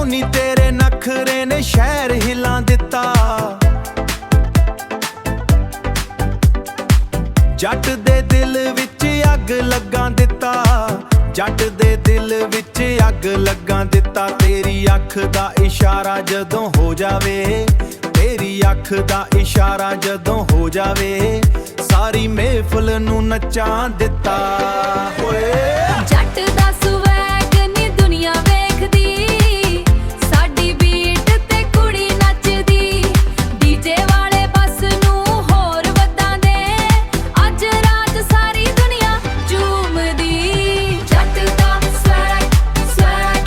ਨੀ ਤੇਰੇ ਨਖਰੇ ਨੇ ਸ਼ਹਿਰ ਹਿਲਾ ਦਿੱਤਾ। ਜੱਟ ਦੇ ਦਿਲ ਵਿੱਚ ਅੱਗ ਲਗਾ ਦਿੱਤਾ, ਜੱਟ ਦੇ ਦਿਲ ਵਿੱਚ ਅੱਗ ਲਗਾ ਦਿੱਤਾ। ਤੇਰੀ ਅੱਖ ਦਾ ਇਸ਼ਾਰਾ ਜਦੋਂ ਹੋ ਜਾਵੇ, ਤੇਰੀ ਅੱਖ ਦਾ ਇਸ਼ਾਰਾ ਜਦੋਂ ਹੋ ਜਾਵੇ, ਸਾਰੀ ਮਹਿਫਲ ਨੂੰ ਨਚਾ ਦਿੱਤਾ। ਓਏ ਜੱਟ ਦਾ ਸਵੈਗ ਨੀ ਦੁਨੀਆ ਵੇਖਦੀ, ਸਾਡੀ ਬੀਟ ਤੇ ਕੁੜੀ ਨੱਚਦੀ। ਡੀਜੇ ਵਾਲੇ ਬਸ ਨੂੰ ਹੋਰ ਵੱਧਾਂ ਦੇ, ਅੱਜ ਰਾਤ ਸਾਰੀ ਦੁਨੀਆ ਝੂਮਦੀ। ਜੱਟ ਦਾ ਸਵੈਗ ਸਵੈਗ,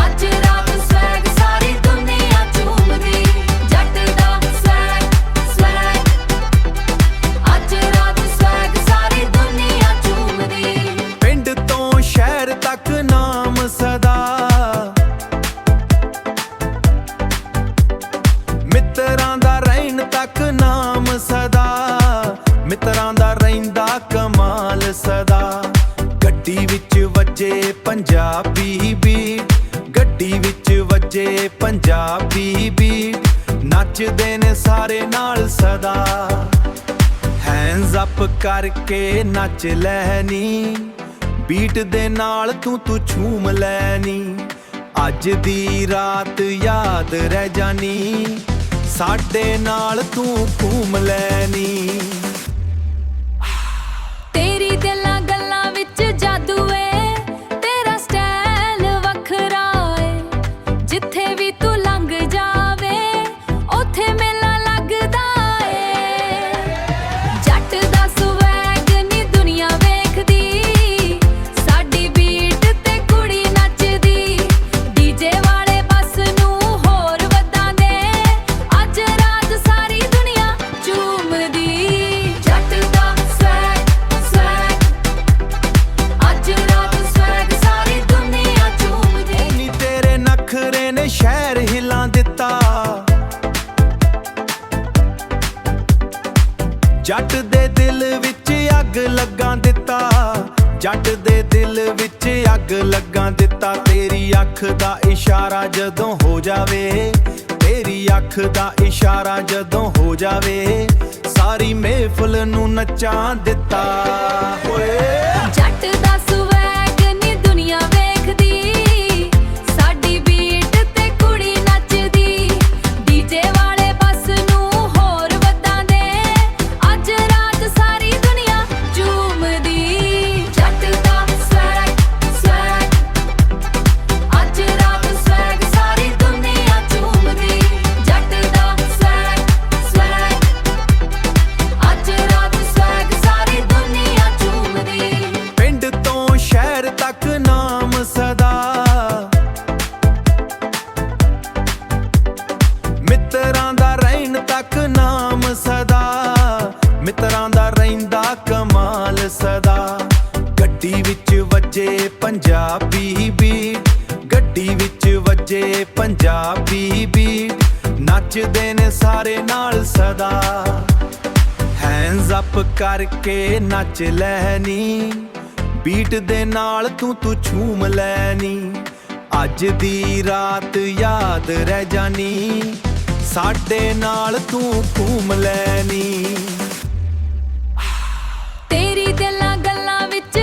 ਅੱਜ ਰਾਤ ਸਵੈਗ ਸਾਰੀ ਦੁਨੀਆ ਝੂਮਦੀ। ਜੱਟ ਦਾ ਸਵੈਗ ਸਵੈਗ, ਅੱਜ ਰਾਤ ਸਵੈਗ ਸਾਰੀ ਦੁਨੀਆ ਝੂਮਦੀ। ਪਿੰਡ ਤੋਂ ਸ਼ਹਿਰ ਤੱਕ ਨਾਮ ਸਦਾ, ਮਿੱਤਰਾਂ ਦਾ ਰਹਿਣ ਤੱਕ ਨਾਮ ਸਦਾ, ਮਿੱਤਰਾਂ ਦਾ ਰਹਿੰਦਾ ਕਮਾਲ ਸਦਾ। ਗੱਡੀ ਵਿੱਚ ਵੱਜੇ ਪੰਜਾਬੀ ਬੀਟ, ਗੱਡੀ ਵਿੱਚ ਵੱਜੇ ਪੰਜਾਬੀ ਬੀਟ, ਨੱਚਦੇ ਨੇ ਸਾਰੇ ਨਾਲ ਸਦਾ। ਹੈਂਡਸ ਅਪ ਕਰਕੇ ਨੱਚ ਲੈ ਨੀ, ਬੀਟ ਦੇ ਨਾਲ ਤੂੰ ਝੂਮ ਲੈ ਨੀ। ਅੱਜ ਦੀ ਰਾਤ ਯਾਦ ਰਹਿ ਜਾਣੀ, ਸਾਡੇ ਨਾਲ ਤੂੰ ਘੂਮ ਲੈ ਨੀ। ਤੇਰੀ ਦਿਲਾਂ ਗੱਲਾਂ ਵਿੱਚ ਜਾਦੂ ਏ, ਤੇਰਾ ਸਟਾਈਲ ਵੱਖਰਾ ਏ। ਜਿੱਥੇ ਵੀ ਤੂੰ ਲੰਘ ਜਾਵੇ, ਉੱਥੇ ਮੇਲਾ ਲੱਗਦਾ ਏ। ਜੱਟ ਦਾ ਸਵੈਗ ਨੀ ਦੁਨੀਆ ਵੇਖਦੀ, ਸਾਡੀ ਬੀਟ ਤੇ ਕੁੜੀ ਨੱਚਦੀ। ਡੀਜੇ ਵਾਲੇ ਬਸ ਨੂੰ ਹੋਰ ਵੱਧਾਂ ਦੇ, ਅੱਜ ਰਾਤ ਸਾਰੀ ਦੁਨੀਆ ਝੂਮਦੀ। ਜੱਟ ਦਾ ਸਵੈਗ ਸਵੈਗ, ਅੱਜ ਰਾਤ ਸਵੈਗ ਸਾਰੀ ਦੁਨੀਆ ਝੂਮਦੀ। ਨੀ ਤੇਰੇ ਨਖਰੇ ਨੇ ਸ਼ਹਿਰ ਹਿਲਾ ਦਿੱਤਾ। ਜੱਟ ਦੇ ਦਿਲ ਵਿੱਚ ਅੱਗ ਲਗਾ ਦਿੱਤਾ, ਜੱਟ ਦੇ ਦਿਲ ਵਿੱਚ ਅੱਗ ਲਗਾ ਦਿੱਤਾ। ਤੇਰੀ ਅੱਖ ਦਾ ਇਸ਼ਾਰਾ ਜਦੋਂ ਹੋ ਜਾਵੇ, ਤੇਰੀ ਅੱਖ ਦਾ ਇਸ਼ਾਰਾ ਜਦੋਂ ਹੋ ਜਾਵੇ, ਸਾਰੀ ਮਹਿਫਲ ਨੂੰ ਨਚਾ ਦਿੱਤਾ। ਓਏ ਜੱਟ ਦਾ ਸਵੈਗ ਨੀ ਦੁਨੀਆ ਵੇਖਦੀ, ਸਾਡੀ ਬੀਟ ਤੇ ਕੁੜੀ ਨੱਚਦੀ। ਡੀਜੇ ਵਾਲੇ ਬਸ ਨੂੰ ਹੋਰ ਵੱਧਾਂ ਦੇ, ਅੱਜ ਰਾਤ ਸਾਰੀ ਦੁਨੀਆ ਝੂਮਦੀ। ਜੱਟ ਦਾ ਸਵੈਗ ਸਵੈਗ, ਅੱਜ ਰਾਤ ਸਵੈਗ ਸਾਰੀ ਦੁਨੀਆ ਝੂਮਦੀ। ਜੱਟ ਦਾ ਸਵੈਗ ਸਵੈਗ, ਅੱਜ ਰਾਤ ਸਵੈਗ ਸਾਰੀ ਦੁਨੀਆ ਝੂਮਦੀ। ਪਿੰਡ ਤੋਂ ਸ਼ਹਿਰ ਤੱਕ ਨਾਮ ਸਦਾ, ਮਿੱਤਰਾਂ ਦਾ ਰਹਿਣ ਤੱਕ ਨਾਮ ਸਦਾ, ਮਿੱਤਰਾਂ ਦਾ ਰਹਿੰਦਾ ਕਮਾਲ ਸਦਾ। ਗੱਡੀ ਵਿੱਚ ਵੱਜੇ ਪੰਜਾਬੀ ਬੀਟ, ਗੱਡੀ ਵਿੱਚ ਵੱਜੇ ਪੰਜਾਬੀ ਬੀਟ, ਨੱਚਦੇ ਨੇ ਸਾਰੇ ਨਾਲ ਸਦਾ। ਹੈਂਡਸ ਅਪ ਕਰਕੇ ਨੱਚ ਲੈ ਨੀ, ਬੀਟ ਦੇ ਨਾਲ ਤੂੰ ਝੂਮ ਲੈ ਨੀ। ਅੱਜ ਦੀ ਰਾਤ ਯਾਦ ਰਹਿ ਜਾਣੀ, ਸਾਡੇ ਨਾਲ ਤੂੰ ਘੂਮ ਲੈ ਨੀ। ਤੇਰੀ ਦਿਲਾਂ ਗੱਲਾਂ ਵਿੱਚ